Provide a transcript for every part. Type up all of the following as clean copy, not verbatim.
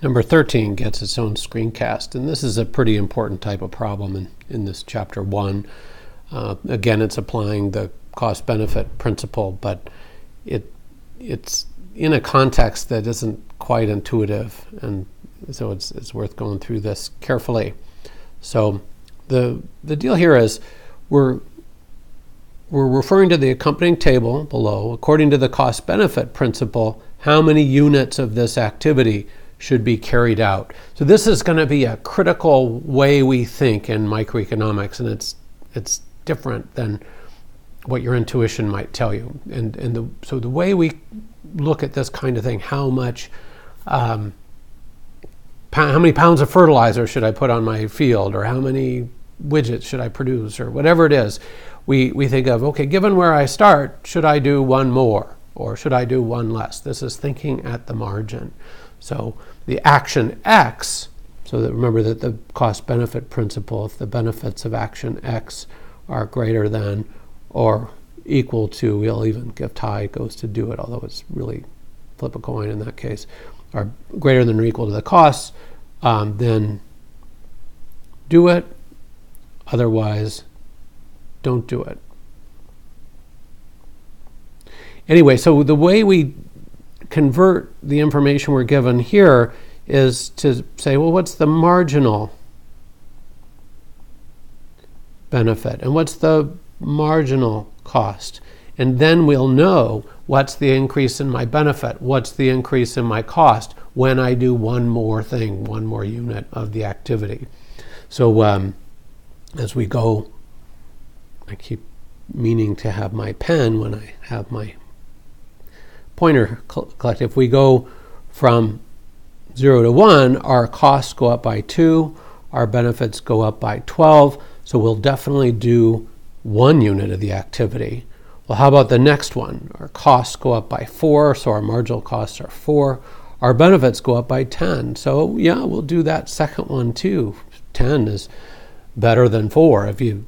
Number 13 gets its own screencast, and this is a pretty important type of problem in this chapter 1. Again, it's applying the cost-benefit principle, but it's in a context that isn't quite intuitive, and so it's worth going through this carefully. So the deal here is we're referring to the accompanying table below. According to the cost-benefit principle, how many units of this activity should be carried out? So this is going to be a critical way we think in microeconomics, and it's different than what your intuition might tell you. So the way we look at this kind of thing, how many pounds of fertilizer should I put on my field, or how many widgets should I produce, or whatever it is, we think of, okay, given where I start, should I do one more, or should I do one less? This is thinking at the margin. So the action X, so that remember that the cost-benefit principle, if the benefits of action X are greater than or equal to, we'll even give tie goes to do it, although it's really flip a coin in that case, are greater than or equal to the costs, then do it. Otherwise, don't do it. Anyway, so the way we convert the information we're given here is to say, well, what's the marginal benefit and what's the marginal cost? And then we'll know what's the increase in my benefit, what's the increase in my cost when I do one more thing, one more unit of the activity. So as we go, I keep meaning to have my pen when I have my pointer collect. If we go from 0 to 1, our costs go up by 2, our benefits go up by 12, so we'll definitely do one unit of the activity. Well, how about the next one? Our costs go up by 4, so our marginal costs are 4. Our benefits go up by 10, so yeah, we'll do that second one too. 10 is better than 4. If you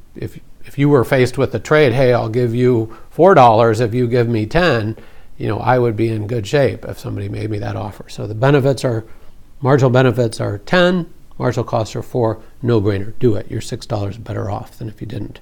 were faced with the trade, hey, I'll give you $4 if you give me 10, I would be in good shape if somebody made me that offer. So the marginal benefits are 10, marginal costs are 4, no brainer, do it. You're $6 better off than if you didn't.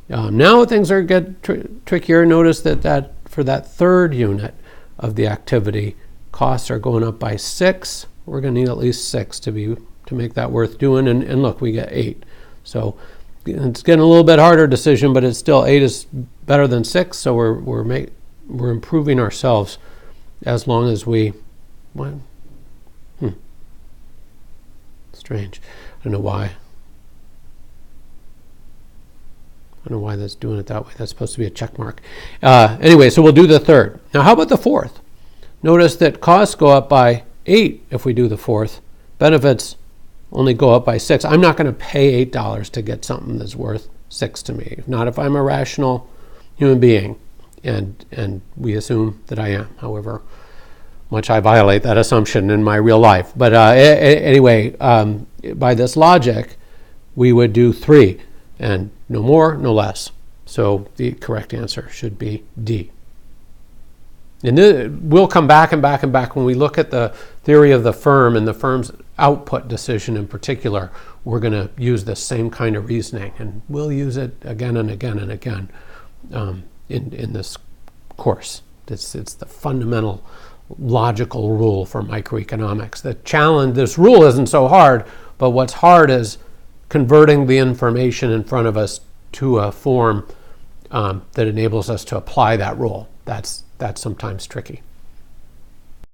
Now things get trickier. Notice that for that third unit of the activity, costs are going up by 6. We're going to need at least 6 to make that worth doing. And look, we get 8. So it's getting a little bit harder decision, but it's still 8 is better than 6. So we're improving ourselves as long as we. Strange. I don't know why. I don't know why that's doing it that way. That's supposed to be a check mark. Anyway, so we'll do the third. Now, how about the fourth? Notice that costs go up by 8 if we do the fourth. Benefits only go up by 6. I'm not going to pay $8 to get something that's worth 6 to me. Not if I'm a rational human being, and we assume that I am, however much I violate that assumption in my real life. But anyway, by this logic, we would do 3, and no more, no less. So the correct answer should be D. And we'll come back and back and back when we look at the theory of the firm and the firm's output decision in particular. We're going to use the same kind of reasoning, and we'll use it again and again and again in this course. It's the fundamental logical rule for microeconomics. The challenge, this rule isn't so hard, but what's hard is converting the information in front of us to a form that enables us to apply that rule. That's sometimes tricky.